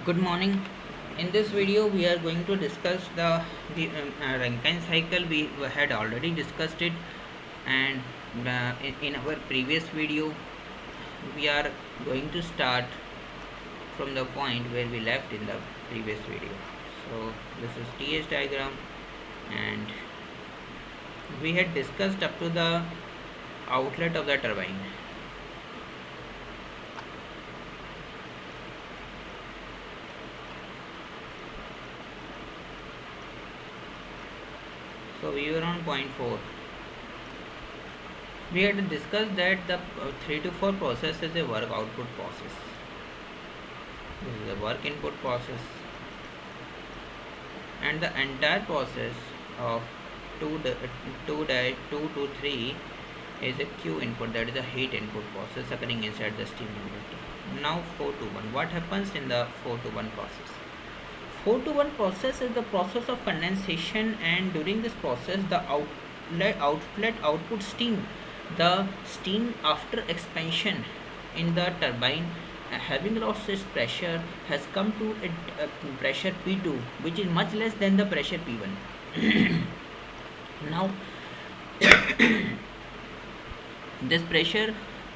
Good morning. In this video, we are going to discuss the Rankine cycle. We had already discussed it, and in our previous video, we are going to start from the point where we left in the previous video. So this is TH diagram, and we had discussed up to the outlet of the turbine. So we were on point 4. We had discussed that the 3 to 4 process is a work output process. This is a work input process, and the entire process of 2 to 3 is a Q input, that is a heat input process occurring inside the steam generator. Now 4 to 1. What happens in the 4 to 1 process? 4 to 1 process is the process of condensation, and during this process the outlet output steam, the steam after expansion in the turbine, having lost its pressure, has come to a pressure P2, which is much less than the pressure P1. Now this pressure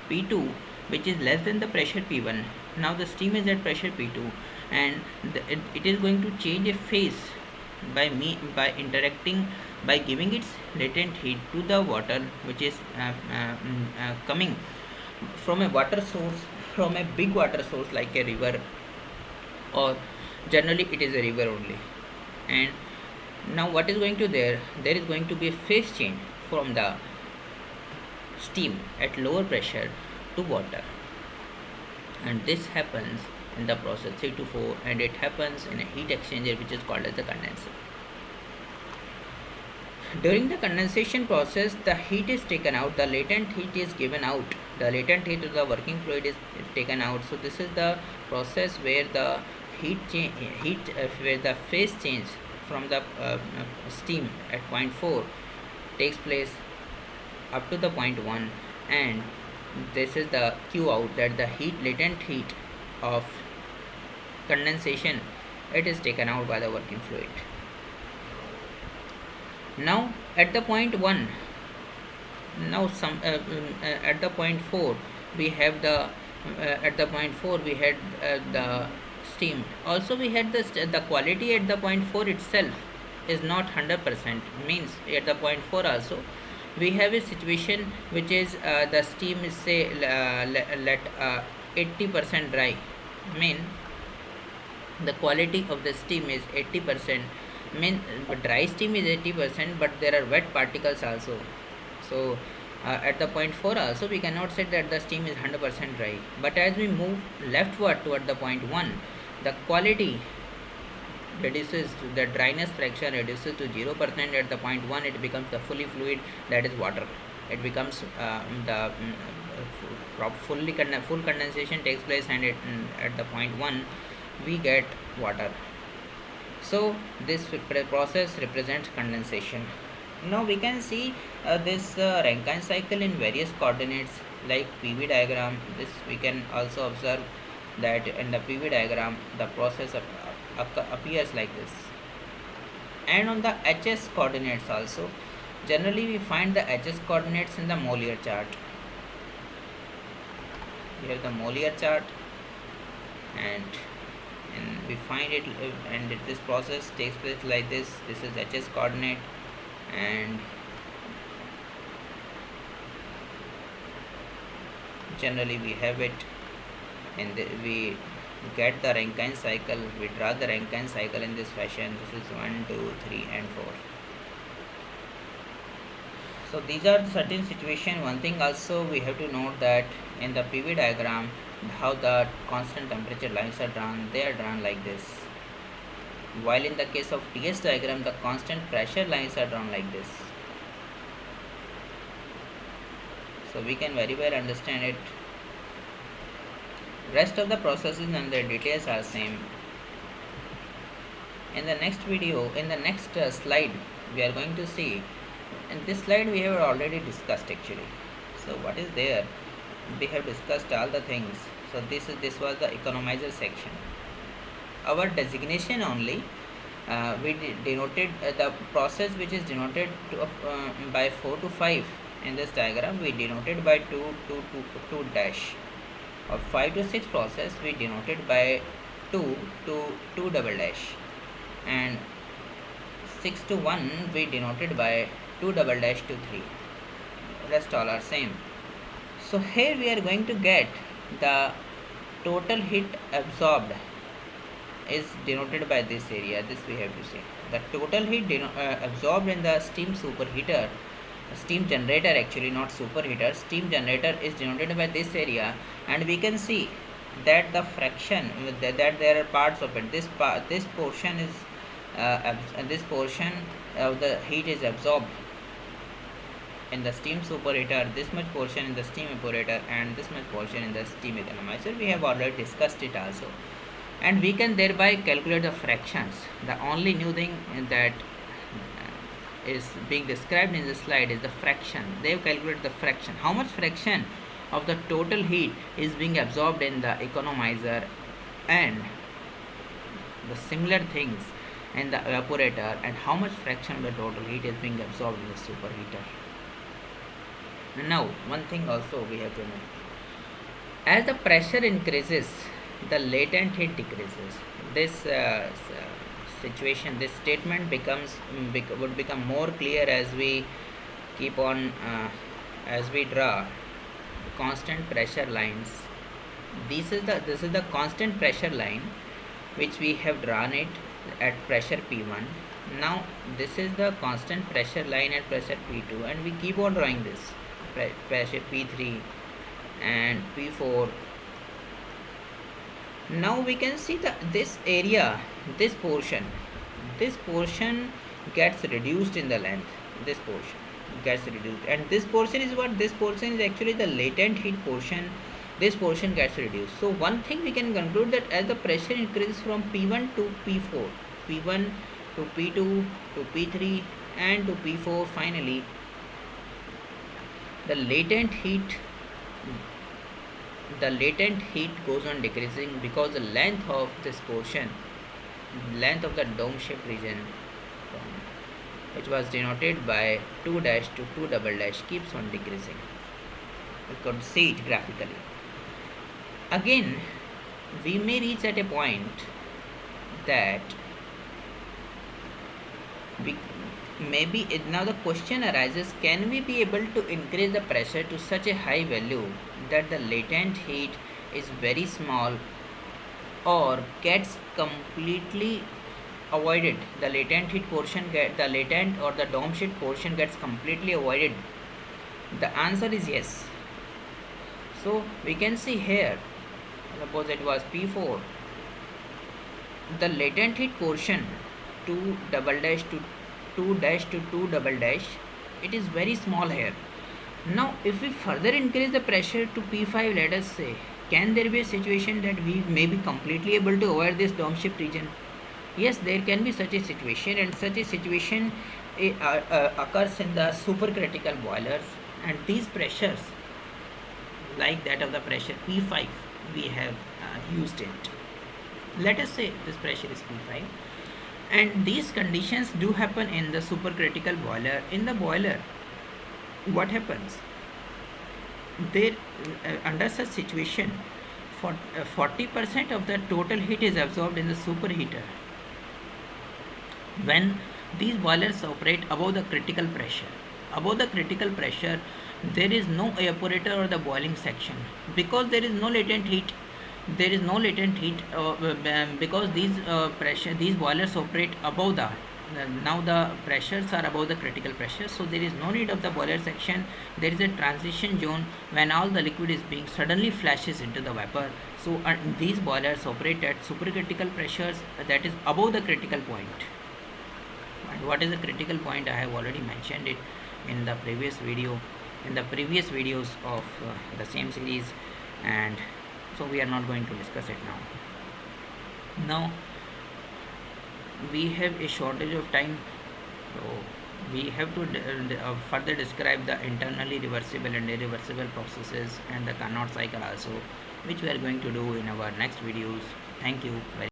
P2, which is less than the pressure P1, now the steam is at pressure P2, and it is going to change a phase by interacting, by giving its latent heat to the water, which is coming from a water source, from a big water source like a river, or generally it is a river only. And now what is going to there is going to be a phase change from the steam at lower pressure to water, and this happens in the process 3 to 4, and it happens in a heat exchanger which is called as the condenser. During the condensation process, the heat is taken out, the latent heat is given out, the latent heat of the working fluid is taken out. So this is the process where the where the phase change from the steam at point 4 takes place up to the point 1, and this is the Q out, that the latent heat of condensation, it is taken out by the working fluid. Now at the point 1, now at the point 4 we have the at the point 4 we had the steam. Also we had the quality at the point 4 itself is not 100%, means at the point 4 also we have a situation which is the steam is say let 80% dry, mean the quality of the steam is 80%, mean dry steam is 80%, but there are wet particles also. So at the point 4 also we cannot say that the steam is 100% dry, but as we move leftward toward the point 1, the quality reduces, the dryness fraction reduces to 0%. At the point 1 it becomes the fully fluid, that is water. It becomes full condensation takes place, and at the point 1 we get water. So this process represents condensation. Now we can see this Rankine cycle in various coordinates like PV diagram. This we can also observe that in the PV diagram the process appears like this, and on the HS coordinates also. Generally we find the HS coordinates in the Mollier chart. We have the Mollier chart, and we find it, and this process takes place like this. This is HS coordinate, and generally we have it, and we get the Rankine cycle. We draw the Rankine cycle in this fashion. This is 1, 2, 3 and 4. So these are certain situation. One thing also we have to note that in the PV diagram, how the constant temperature lines are drawn, they are drawn like this, while in the case of TS diagram the constant pressure lines are drawn like this. So we can very well understand it. Rest of the processes and their details are same. In the next video, in the next slide, we are going to see. In this slide we have already discussed actually. So what is there? We have discussed all the things. So this was the economizer section. our designation only. We denoted the process which is denoted by 4 to 5 in this diagram, we denoted by 2 dash. Of 5 to 6 process we denoted by 2 to 2 double dash, and 6 to 1 we denoted by 2 double dash to 3. Rest all are same. So here we are going to get the total heat absorbed is denoted by this area. This we have to say. The total heat absorbed in the steam superheater, steam generator actually, not superheater, steam generator is denoted by this area, and we can see that the fraction that there are parts of it. This portion is this portion of the heat is absorbed in the steam superheater, this much portion in the steam evaporator, and this much portion in the steam economizer. We have already discussed it also, and we can thereby calculate the fractions. The only new thing that is being described in this slide is the fraction. They have calculated the fraction. How much fraction of the total heat is being absorbed in the economizer, and the similar things in the evaporator, and how much fraction of the total heat is being absorbed in the superheater. Now, one thing also we have to know. As the pressure increases, the latent heat decreases. This situation, this statement would become more clear as we keep on as we draw constant pressure lines. This is the constant pressure line which we have drawn it at pressure P1. Now this is the constant pressure line at pressure P2, and we keep on drawing this pressure P3 and P4. Now we can see that this area, this portion gets reduced in the length. This portion gets reduced, and this portion is what? This portion is actually the latent heat portion. This portion gets reduced. So one thing we can conclude, that as the pressure increases from P1 to P4, P1 to P2 to P3 and to P4, finally the latent heat goes on decreasing, because the length of this portion, length of the dome shaped region, which was denoted by 2 dash to 2 double dash, keeps on decreasing. We could see it graphically. Again, we may reach at a point that now the question arises, can we be able to increase the pressure to such a high value that the latent heat is very small or gets completely avoided? The latent heat portion the latent or the dome sheet portion gets completely avoided. The answer is yes. So we can see here, suppose it was P4, the latent heat portion 2 double dash to 2 dash to 2 double dash, it is very small here. Now if we further increase the pressure to P5, let us say, can there be a situation that we may be completely able to avoid this dome shaped region? Yes, there can be such a situation, and such a situation occurs in the supercritical boilers, and these pressures, like that of the pressure P5, we have used it. Let us say this pressure is P5, and these conditions do happen in the supercritical boiler. In the boiler, what happens? There, under such situation, 40% of the total heat is absorbed in the superheater. When these boilers operate above the critical pressure, there is no evaporator or the boiling section, because there is no latent heat. Because these boilers operate above the now the pressures are above the critical pressure, so there is no need of the boiler section. There is a transition zone when all the liquid is being suddenly flashes into the vapor. So these boilers operate at supercritical pressures, that is above the critical point. And what is the critical point? I have already mentioned it in the previous videos of the same series, and so we are not going to discuss it now. Now we have a shortage of time, so we have to further describe the internally reversible and irreversible processes and the Carnot cycle also, which we are going to do in our next videos. Thank you very much.